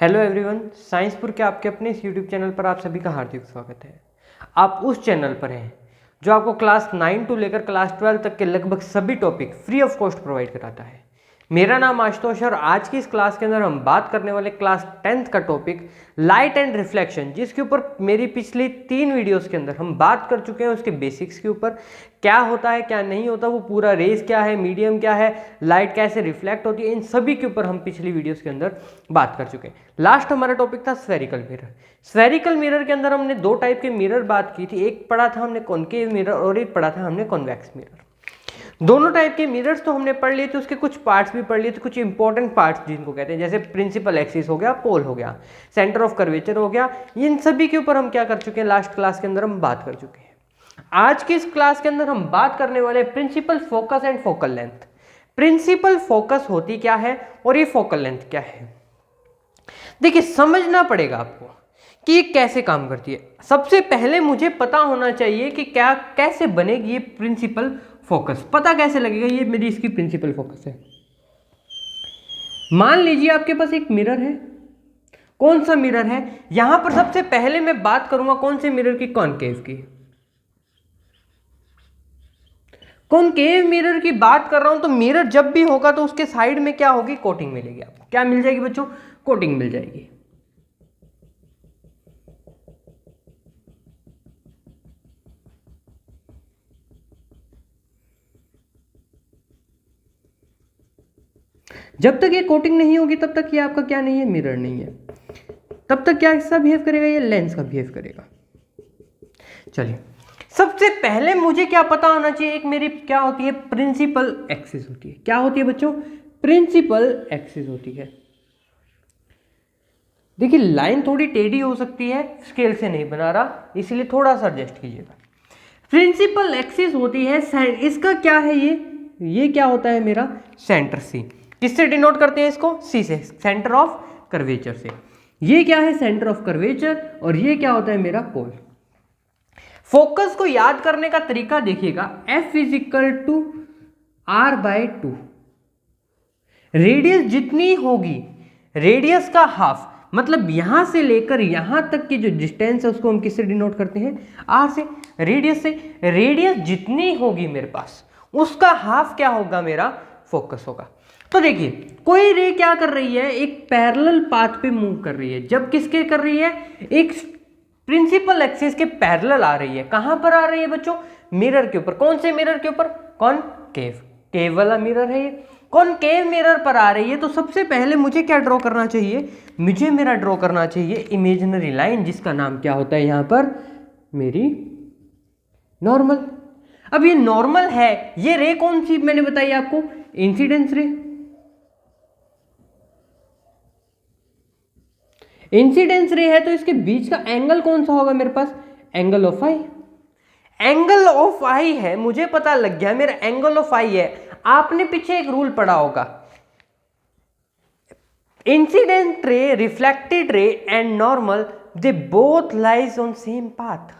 Hello everyone, साइंसपुर के आपके अपने इस यूट्यूब चैनल पर आप सभी का हार्दिक स्वागत है। आप उस चैनल पर हैं जो आपको क्लास 9 टू लेकर क्लास 12 तक के लगभग सभी topic free of cost provide कराता है। मेरा नाम आशुतोष है और आज की इस क्लास के अंदर हम बात करने वाले क्लास 10th का टॉपिक लाइट एंड रिफ्लेक्शन, जिसके ऊपर मेरी पिछली 3 वीडियोस के अंदर हम बात कर चुके हैं। उसके बेसिक्स के ऊपर क्या होता है क्या नहीं होता, वो पूरा रेज क्या है, मीडियम क्या है, लाइट कैसे रिफ्लेक्ट होती है, इन सभी के ऊपर हम पिछली वीडियोस के अंदर बात कर चुके हैं। लास्ट हमारा टॉपिक था स्फेरिकल मिरर। स्फेरिकल मिरर के अंदर हमने 2 टाइप के मिरर बात की थी, एक पढ़ा था हमने कॉनकेव मिरर और एक पढ़ा था हमने कॉन्वेक्स मिरर। दोनों टाइप के मिरर्स तो हमने पढ़ लिए थे, उसके कुछ पार्ट्स भी पढ़ लिए थे, कुछ इंपॉर्टेंट पार्ट्स जिनको कहते हैं, जैसे प्रिंसिपल एक्सिस हो गया, पोल हो गया, सेंटर ऑफ कर्वेचर हो गया। इन सभी के ऊपर हम क्या कर चुके हैं, लास्ट क्लास के अंदर हम बात कर चुके हैं। आज की इस क्लास के अंदर हम बात करने वाले principal focus and focal length. Principal focus होती क्या है और ये फोकल लेंथ क्या है। देखिए, समझना पड़ेगा आपको कि ये कैसे काम करती है। सबसे पहले मुझे पता होना चाहिए कि क्या कैसे बनेगी ये प्रिंसिपल फोकस। पता कैसे लगेगा ये मेरी इसकी प्रिंसिपल फोकस है। मान लीजिए आपके पास एक मिरर है। कौन सा मिरर है? यहां पर सबसे पहले मैं बात करूंगा कौन से मिरर की, कॉनकेव की। कॉनकेव मिरर की बात कर रहा हूं तो मिरर जब भी होगा तो उसके साइड में क्या होगी, कोटिंग मिलेगी। आपको क्या मिल जाएगी बच्चों? कोटिंग मिल जाएगी। जब तक ये कोटिंग नहीं होगी तब तक ये आपका क्या नहीं है, मिरर नहीं है। तब तक क्या हिस्सा बिहेव करेगा, ये लेंस का बिहेव करेगा। चलिए, सबसे पहले मुझे क्या पता होना चाहिए, एक मेरी क्या होती है, प्रिंसिपल एक्सिस होती है। क्या होती है बच्चों? प्रिंसिपल एक्सिस होती है। देखिए, लाइन थोड़ी टेढ़ी हो सकती है, स्केल से नहीं बना रहा, इसलिए थोड़ा सा एडजस्ट कीजिएगा। प्रिंसिपल एक्सिस होती है, इसका क्या है, ये क्या होता है मेरा, सेंटर सी। किससे डिनोट करते हैं इसको? सी से, सेंटर ऑफ कर्वेचर से। ये क्या है, सेंटर ऑफ कर्वेचर, और ये क्या होता है मेरा, पोल। फोकस को याद करने का तरीका देखिएगा, F is equal to R/2। Radius जितनी होगी, रेडियस का हाफ, मतलब यहां से लेकर यहां तक की जो डिस्टेंस है उसको हम किससे डिनोट करते हैं, R से, रेडियस से। रेडियस जितनी होगी मेरे पास, उसका हाफ क्या होगा, मेरा फोकस होगा। तो देखिए, कोई रे क्या कर रही है, एक पैरेलल पाथ पे मूव कर रही है। जब किसके कर रही है, एक प्रिंसिपल एक्सिस के पैरेलल आ रही है। कहां पर आ रही है बच्चों? मिरर के ऊपर। कौन से मिरर के ऊपर? कॉनकेव, केव वाला मिरर है ये। कॉनकेव मिरर पर आ रही है, तो सबसे पहले मुझे क्या ड्रॉ करना चाहिए, मुझे मेरा ड्रॉ करना चाहिए इमेजिनरी लाइन, जिसका नाम क्या होता है यहां पर, मेरी नॉर्मल। अब ये नॉर्मल है, ये रे कौन सी मैंने बताई आपको, इंसिडेंस रे। इंसिडेंस रे है तो इसके बीच का एंगल कौन सा होगा मेरे पास, angle of I. Angle of I है, मुझे पता लग गया मेरा एंगल ऑफ आई है। आपने पीछे एक रूल पढ़ा होगा, incident ray, reflected ray and normal, they both lies on same path.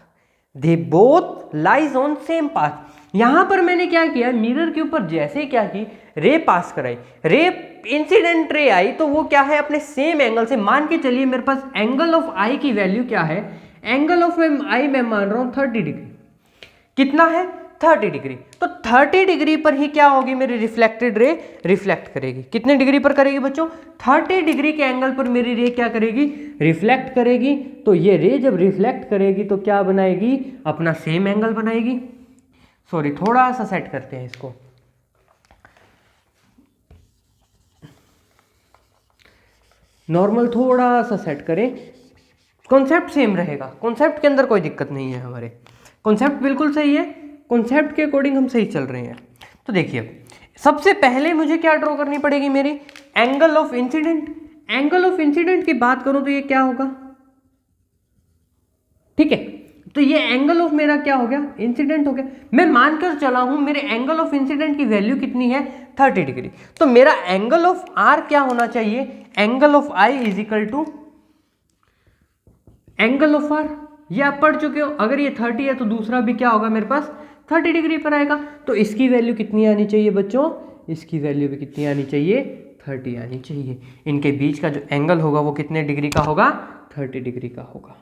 They both lies on same path. यहां पर मैंने क्या किया, मिरर के ऊपर जैसे क्या की, रे पास कराई, रे इंसिडेंट रे आई, तो वो क्या है, अपने सेम एंगल से, मान के चलिए मेरे पास एंगल ऑफ आई की वैल्यू क्या है, एंगल ऑफ आई मैं मान रहा हूं 30 डिग्री। कितना है, 30 डिग्री। तो 30 डिग्री पर ही क्या होगी, मेरी रिफ्लेक्टेड रे रिफ्लेक्ट करेगी। कितने डिग्री पर करेगी बच्चों? 30 डिग्री के एंगल पर मेरी रे क्या करेगी, रिफ्लेक्ट करेगी। तो ये रे जब रिफ्लेक्ट करेगी तो क्या बनाएगी, अपना सेम एंगल बनाएगी। सॉरी, थोड़ा सा सेट करते हैं इसको। नॉर्मल थोड़ा सा सेट करें, कॉन्सेप्ट सेम रहेगा, कॉन्सेप्ट के अंदर कोई दिक्कत नहीं है, हमारे कॉन्सेप्ट बिल्कुल सही है, कॉन्सेप्ट के अकॉर्डिंग हम सही चल रहे हैं। तो देखिए, सबसे पहले मुझे क्या ड्रॉ करनी पड़ेगी, मेरी angle of incident. Angle of incident की बात करूं तो ये क्या होगा, ठीक है। तो ये एंगल ऑफ मेरा क्या हो गया, इंसिडेंट हो गया। मैं मानकर चला हूं मेरे एंगल ऑफ इंसिडेंट की वैल्यू कितनी है, 30 डिग्री। तो मेरा एंगल ऑफ आर क्या होना चाहिए, angle of I is equal to angle of R. ये आप पढ़ चुके हो, अगर ये 30 है तो दूसरा भी क्या होगा मेरे पास, 30 डिग्री पर आएगा। तो इसकी वैल्यू कितनी आनी चाहिए बच्चों, इसकी वैल्यू भी कितनी आनी चाहिए, 30 आनी चाहिए। इनके बीच का जो एंगल होगा वो कितने डिग्री का होगा? 30 डिग्री का होगा।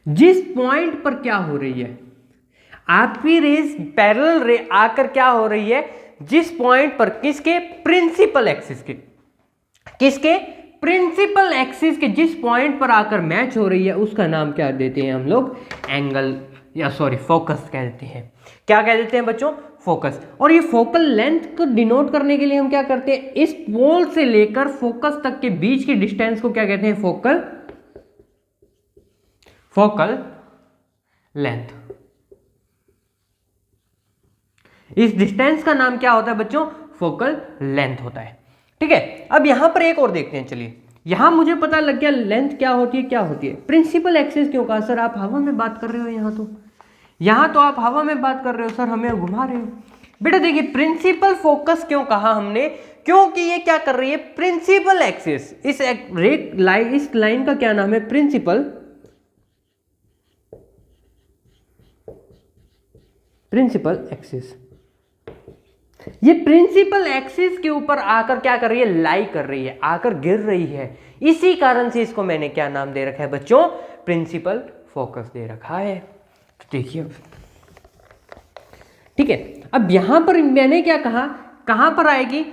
जिस पॉइंट पर क्या हो रही है, आपकी रेस पैरेलल रे आकर क्या हो रही है, जिस पॉइंट पर किसके? प्रिंसिपल एक्सिस के, किसके? प्रिंसिपल एक्सिस के जिस पॉइंट पर आकर मैच हो रही है उसका नाम क्या देते हैं हम लोग? एंगल, या सॉरी फोकस कह देते हैं। क्या कह देते हैं बच्चों? फोकस। और ये फोकल लेंथ को डिनोट करने के लिए हम क्या करते हैं? इस पोल से लेकर फोकस तक के बीच की डिस्टेंस को क्या कहते हैं? Focal length. इस डिस्टेंस का नाम क्या होता है बच्चों? फोकल लेंथ होता है। ठीक है, अब यहां पर एक और देखते हैं। चलिए, यहां मुझे पता लग गया लेंथ क्या होती है, क्या होती है। प्रिंसिपल एक्सिस क्यों कहा सर? आप हवा में बात कर रहे हो, यहां तो आप हवा में बात कर रहे हो सर, हमें घुमा रहे हो। बेटा देखिए, प्रिंसिपल फोकस क्यों कहा हमने? क्योंकि ये क्या कर रही है? प्रिंसिपल एक्सिस, इस लाइन का क्या नाम है? Principal axis. ये प्रिंसिपल एक्सिस के ऊपर आकर क्या कर रही है? लाई कर रही है, आकर गिर रही है। इसी कारण से इसको मैंने क्या नाम दे रखा है बच्चों? प्रिंसिपल फोकस दे रखा है। तो देखिए, ठीक है, अब यहां पर मैंने क्या कहा, कहां पर आएगी?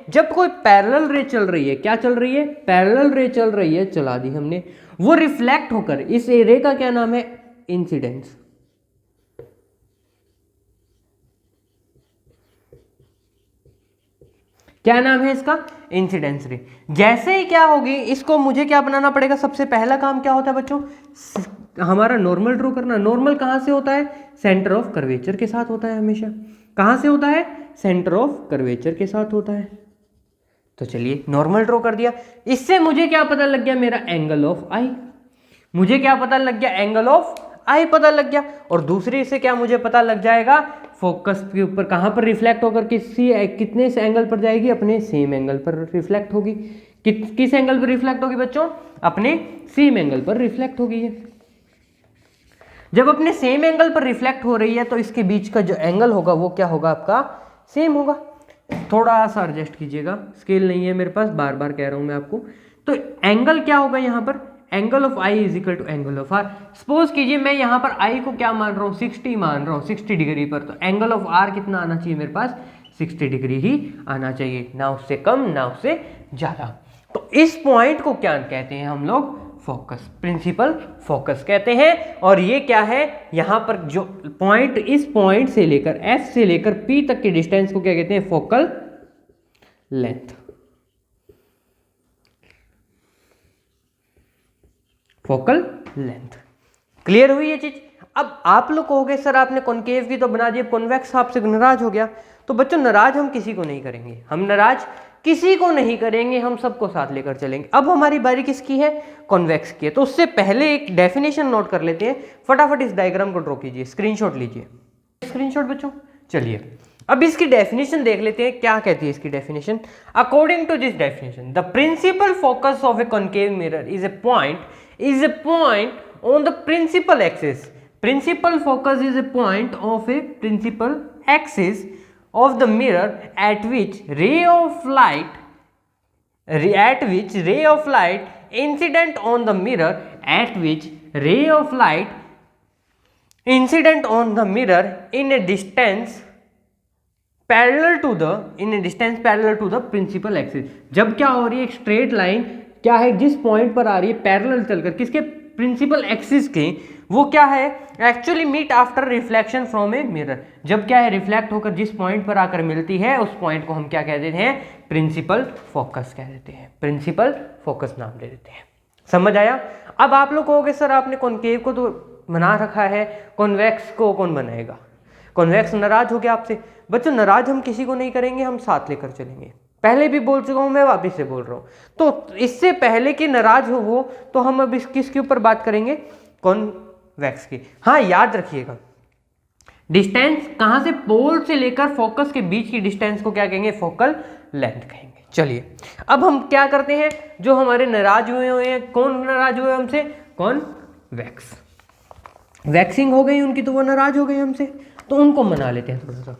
जब कोई पैरेलल रे चल रही है, क्या चल रही है? पैरेलल रे चल रही है, चला दी हमने, वो रिफ्लेक्ट होकर, इस रे का क्या नाम है? इंसिडेंस। क्या नाम है इसका? इंसिडेंस रे। जैसे ही क्या होगी, इसको मुझे क्या बनाना पड़ेगा? सबसे पहला काम क्या होता है बच्चों? हमारा नॉर्मल ड्रॉ करना। नॉर्मल कहां से होता है? सेंटर ऑफ कर्वेचर के साथ होता है हमेशा। कहां से होता है? सेंटर ऑफ कर्वेचर के साथ होता है। तो चलिए, नॉर्मल ड्रॉ कर दिया। इससे मुझे क्या पता लग गया? मेरा एंगल ऑफ आई। मुझे क्या पता लग गया? एंगल ऑफ आई पता लग गया। और दूसरी से क्या मुझे पता लग जाएगा? फोकस के ऊपर कहां पर रिफ्लेक्ट होकर कितने से एंगल पर जाएगी? अपने सेम एंगल पर रिफ्लेक्ट होगी। किस एंगल पर रिफ्लेक्ट होगी बच्चों? अपने सेम एंगल पर रिफ्लेक्ट होगी है। जब अपने सेम एंगल पर रिफ्लेक्ट हो रही है तो इसके बीच का जो एंगल होगा वो क्या होगा? आपका सेम होगा। थोड़ा सा एडजस्ट कीजिएगा, स्केल नहीं है मेरे पास, बार बार कह रहा हूं मैं आपको। तो एंगल क्या होगा यहां पर? Angle of I is equal to angle of R. Suppose कीजिए मैं यहां पर आई को क्या मान रहा हूं? 60 मान रहा हूं, 60 डिग्री पर। तो एंगल ऑफ आर कितना आना चाहिए मेरे पास? 60 डिग्री ही आना चाहिए, ना उससे कम ना उससे ज्यादा। तो इस पॉइंट को क्या कहते हैं हम लोग? फोकस, प्रिंसिपल फोकस कहते हैं। और ये क्या है? यहां पर जो पॉइंट, इस पॉइंट से लेकर एफ से लेकर पी तक की डिस्टेंस को क्या कहते हैं? Focal length. Focal length. Clear हुई ये चीज? अब आप लोग कहोगे सर आपने कॉनकेव की तो बना दी, कॉन्वेक्स आपसे नाराज हो गया। तो बच्चों, नाराज हम किसी को नहीं करेंगे, हम नाराज किसी को नहीं करेंगे, हम सबको साथ लेकर चलेंगे। अब हमारी बारी किसकी है? कॉन्वेक्स की है। तो उससे पहले एक डेफिनेशन नोट कर लेते हैं। फटाफट इस डायग्राम को ड्रॉ कीजिए, स्क्रीनशॉट लीजिए। स्क्रीनशॉट बच्चों। चलिए, अब इसकी डेफिनेशन देख लेते हैं, क्या कहती है इसकी definition. According to this definition, the principal focus of a concave mirror is a point on the principal axis. Principal focus is a point of a principal axis of the mirror at which ray of light incident on the mirror in a distance parallel to the principal axis. जब क्या हो रही है? एक straight line क्या है? जिस point पर आ रही है पैरेलल चलकर किसके? प्रिंसिपल एक्सिस के, वो क्या है? Actually meet after reflection from a mirror. जब क्या है? रिफ्लेक्ट होकर जिस पॉइंट पर आकर मिलती है उस पॉइंट को हम क्या कह देते हैं? प्रिंसिपल फोकस कह देते हैं, प्रिंसिपल फोकस नाम दे देते हैं। समझ आया? अब आप लोग कहोगे सर आपने कॉनकेव को तो बना रखा है, कॉन्वेक्स को कौन बनाएगा? कॉन्वेक्स नाराज हो गया आपसे। बच्चों, नाराज हम किसी को नहीं करेंगे, हम साथ लेकर चलेंगे। पहले भी बोल चुका हूं, मैं वापस से बोल रहा हूं। तो इससे पहले कि नाराज हो वो, तो हम अब किसके ऊपर बात करेंगे? कॉन्वेक्स की। हाँ, याद रखिएगा, डिस्टेंस कहां से? पोल से लेकर फोकस के बीच की डिस्टेंस को क्या कहेंगे? फोकल लेंथ कहेंगे। चलिए, अब हम क्या करते हैं? जो हमारे नाराज हुए हैं, कौन नाराज हुए हमसे? कॉन्वेक्स। वैक्सिंग हो गई उनकी, तो वो नाराज हो गए हमसे, तो उनको मना लेते हैं थोड़ा सा।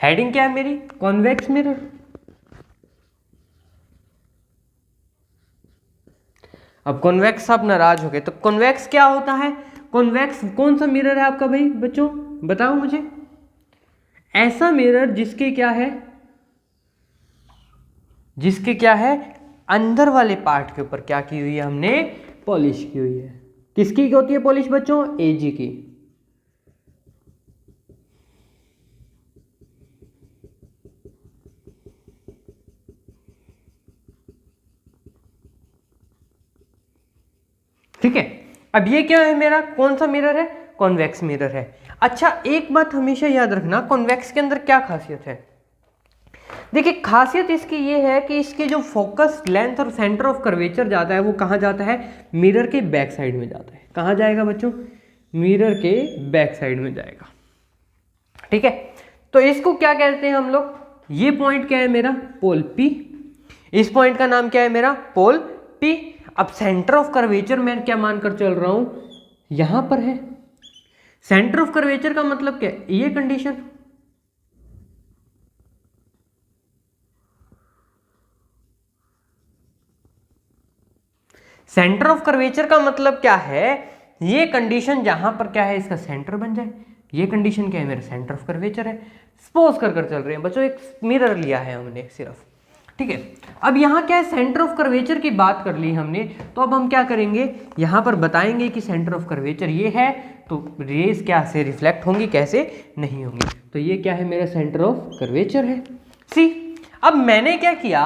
हेडिंग क्या है मेरी? Convex mirror. अब कॉन्वेक्स आप नाराज हो गए, तो कॉन्वेक्स क्या होता है? कॉन्वेक्स कौन सा मिरर है आपका भाई बच्चों, बताओ मुझे। ऐसा मिरर जिसके क्या है, जिसके क्या है, अंदर वाले पार्ट के ऊपर क्या की हुई है हमने? पॉलिश की हुई है। किसकी होती है पॉलिश बच्चों? एजी की। ठीक है। अब ये क्या है मेरा, कौन सा मिरर है? कॉन्वेक्स मिरर है। अच्छा, एक बात हमेशा याद रखना, कॉन्वेक्स के अंदर क्या खासियत है? देखिए, खासियत इसकी ये है कि इसके जो फोकस लेंथ और सेंटर ऑफ कर्वेचर जाता है वो कहाँ जाता है? मिरर के बैक साइड में जाता है। कहाँ जाएगा बच्चों? मिरर के बैक साइड में जाएगा। ठीक है, तो इसको क्या कहते हैं हम लोग? ये पॉइंट क्या है मेरा? Pole P. इस पॉइंट का नाम क्या है मेरा? Pole P. अब सेंटर ऑफ कर्वेचर मैं क्या मानकर चल रहा हूं? यहां पर है। सेंटर ऑफ कर्वेचर का मतलब क्या है? ये कंडीशन। सेंटर ऑफ कर्वेचर का मतलब क्या है? ये कंडीशन जहां पर क्या है, इसका सेंटर बन जाए। ये कंडीशन क्या है? मेरा सेंटर ऑफ कर्वेचर है। सपोज कर चल रहे हैं बच्चों, एक मिरर लिया है हमने सिर्फ। ठीक है, अब यहाँ क्या है, सेंटर ऑफ कर्वेचर की बात कर ली हमने, तो अब हम क्या करेंगे, यहाँ पर बताएंगे कि सेंटर ऑफ कर्वेचर ये है, तो रेज क्या से रिफ्लेक्ट होंगी, कैसे नहीं होंगी। तो ये क्या है मेरा? सेंटर ऑफ कर्वेचर है। सी, अब मैंने क्या किया,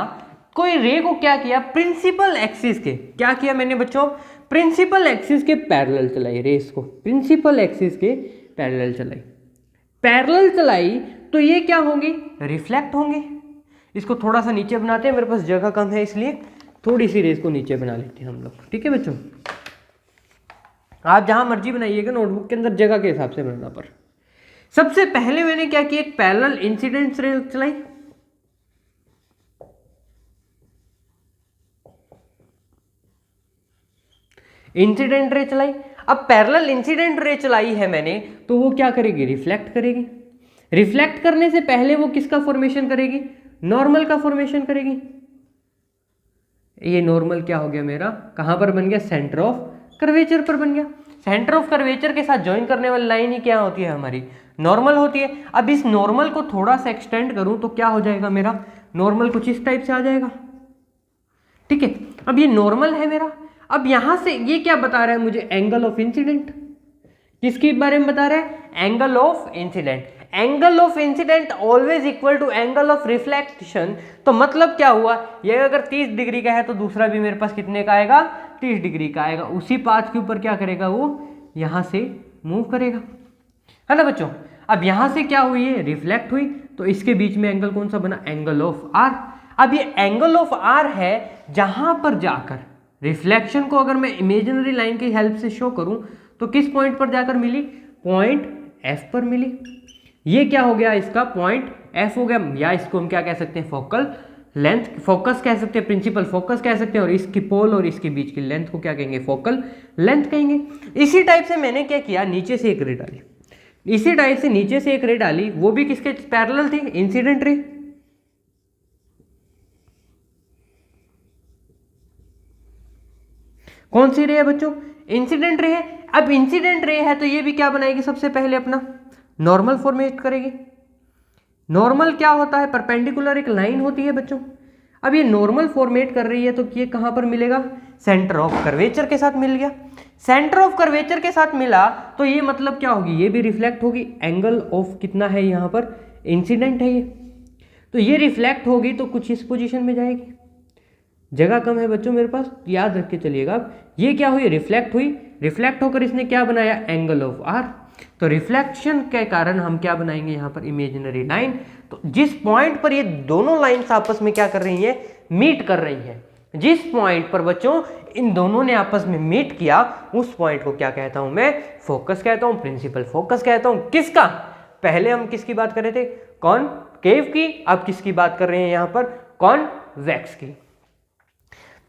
कोई रे को क्या किया, प्रिंसिपल एक्सिस के क्या किया मैंने बच्चों? प्रिंसिपल एक्सिस के पैरेलल चलाई रेस को, प्रिंसिपल एक्सिस के पैरेलल चलाई। पैरेलल चलाई तो ये क्या होंगी? रिफ्लेक्ट होंगे। इसको थोड़ा सा नीचे बनाते हैं, मेरे पास जगह कम है इसलिए थोड़ी सी रेस को नीचे बना लेते हैं हम लोग। ठीक है बच्चों, आप जहां मर्जी बनाइएगा, नोटबुक के अंदर जगह के हिसाब से बनाना। पर सबसे पहले मैंने क्या किया, एक पैरेलल इंसिडेंट रे चलाई। इंसिडेंट रे चलाई। अब पैरेलल इंसिडेंट रे चलाई है मैंने, तो वो क्या करेगी? रिफ्लेक्ट करेगी। रिफ्लेक्ट करने से पहले वो किसका फॉर्मेशन करेगी? नॉर्मल का फॉर्मेशन करेगी। ये नॉर्मल क्या हो गया मेरा? कहां पर बन गया? सेंटर ऑफ कर्वेचर पर बन गया। सेंटर ऑफ कर्वेचर के साथ ज्वाइन करने वाली लाइन ही क्या होती है हमारी? नॉर्मल होती है। अब इस नॉर्मल को थोड़ा सा एक्सटेंड करूं तो क्या हो जाएगा मेरा? नॉर्मल कुछ इस टाइप से आ जाएगा। ठीक है, अब ये नॉर्मल है मेरा। अब यहां से ये क्या बता रहा है मुझे? Angle of incident. किसके बारे में बता रहा है? Angle of incident. Angle of incident always equal to angle of reflection. तो मतलब क्या हुआ, ये अगर 30 डिग्री का है तो दूसरा भी मेरे पास कितने का आएगा? 30 डिग्री का आएगा। उसी पाथ के ऊपर क्या करेगा वो? यहां से मूव करेगा, है ना बच्चों। अब यहां से क्या हुई है? रिफ्लेक्ट हुई, तो इसके बीच में एंगल कौन सा बना? Angle of R. अब ये एंगल ऑफ आर है, जहां पर जाकर रिफ्लेक्शन को अगर मैं इमेजिनरी लाइन की हेल्प से शो करूं तो किस पॉइंट पर जाकर मिली? पॉइंट एफ पर मिली। ये क्या हो गया? इसका पॉइंट एफ हो गया, या इसको हम क्या कह सकते हैं? फोकल लेंथ, फोकस कह सकते हैं, प्रिंसिपल फोकस कह सकते हैं, और इसकी पोल और इसके बीच की लेंथ को क्या कहेंगे? फोकल लेंथ कहेंगे। इसी टाइप से मैंने क्या किया, नीचे से एक रे डाली। इसी टाइप से नीचे से एक रे डाली, वो भी किसके पैरेलल थी? Incident ray. कौन सी रे है बच्चों? इंसिडेंट रे है। अब इंसिडेंट रे है तो ये भी क्या बनाएगी? सबसे पहले अपना नॉर्मल फॉर्मेट करेगी। नॉर्मल क्या होता है? परपेंडिकुलर एक लाइन होती है बच्चों। अब ये नॉर्मल फॉर्मेट कर रही है तो ये कहां पर मिलेगा? सेंटर ऑफ कर्वेचर के साथ मिल गया। सेंटर ऑफ कर्वेचर के साथ मिला तो ये मतलब क्या होगी? ये भी रिफ्लेक्ट होगी। एंगल ऑफ कितना है यहां पर? इंसिडेंट है ये, तो ये रिफ्लेक्ट होगी तो कुछ इस पोजीशन में जाएगी। जगह कम है बच्चों मेरे पास, याद रख के चलिएगा। अब ये क्या हुई? रिफ्लेक्ट हुई। रिफ्लेक्ट होकर इसने क्या बनाया? Angle of R. तो रिफ्लेक्शन के कारण हम क्या बनाएंगे यहाँ पर? Imaginary line. तो जिस पॉइंट पर ये दोनों लाइंस आपस में क्या कर रही हैं? मीट कर रही हैं। जिस पॉइंट पर बच्चों इन दोनों ने आपस में मीट किया, उस पॉइंट को क्या कहता हूं मैं? फोकस कहता हूं, प्रिंसिपल फोकस कहता हूं। किसका? पहले हम किसकी बात कर रहे थे? कॉनकेव की। अब किसकी बात कर रहे हैं यहां पर? कॉन्वेक्स की।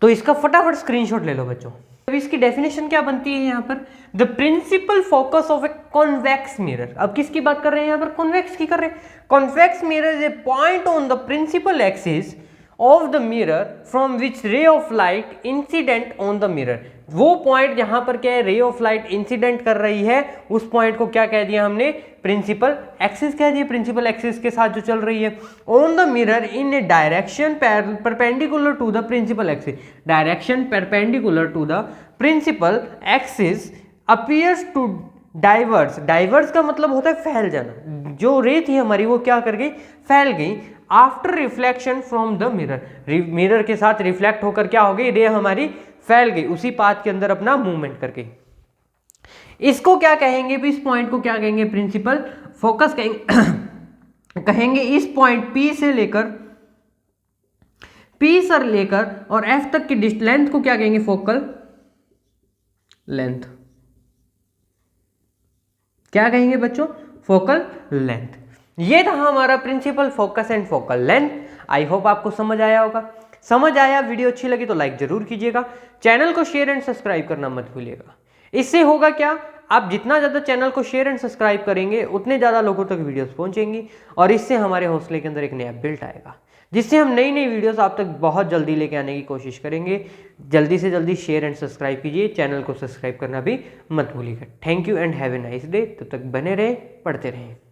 तो इसका फटाफट स्क्रीनशॉट ले लो बच्चों। अब इसकी डेफिनेशन क्या बनती है यहाँ पर, the principal focus of a convex mirror. अब किसकी बात कर रहे हैं यहाँ पर, कॉन्वेक्स की कर रहे हैं। Convex mirror is a point on the principal axis of the mirror from which ray of light incident on the mirror. वो पॉइंट जहां पर क्या है, रे ऑफ लाइट इंसिडेंट कर रही है, उस पॉइंट को क्या कह दिया हमने, प्रिंसिपल एक्सिस कह दिया। प्रिंसिपल एक्सिस के साथ जो चल रही है, on the mirror in a direction perpendicular to the principal axis, direction perpendicular to the principal axis appears to diverse. Diverse का मतलब होता है फैल जाना। जो रे थी हमारी वो क्या कर गई, फैल गई। After reflection from the mirror, mirror के साथ रिफ्लेक्ट होकर क्या हो गई, रे हमारी फैल गई, उसी पाथ के अंदर अपना मूवमेंट करके। इसको क्या कहेंगे, इस पॉइंट को क्या कहेंगे, प्रिंसिपल फोकस कहेंगे। कहेंगे इस पॉइंट P से लेकर और F तक की लेंथ को क्या कहेंगे, फोकल लेंथ। क्या कहेंगे बच्चों, फोकल लेंथ। ये था हमारा principal focus and focal length. I hope आपको समझ आया होगा। समझ आया, वीडियो अच्छी लगी तो लाइक जरूर कीजिएगा, चैनल को शेयर एंड सब्सक्राइब करना मत भूलिएगा। इससे होगा क्या, आप जितना ज़्यादा चैनल को शेयर एंड सब्सक्राइब करेंगे उतने ज़्यादा लोगों तक वीडियोस पहुंचेंगी और इससे हमारे हौसले के अंदर एक नया बिल्ट आएगा, जिससे हम नई नई वीडियोस आप तक बहुत जल्दी लेके आने की कोशिश करेंगे। जल्दी से जल्दी शेयर एंड सब्सक्राइब कीजिए, चैनल को सब्सक्राइब करना भी मत भूलिएगा। Thank you and have a nice day. तब तक बने रहे, पढ़ते रहें।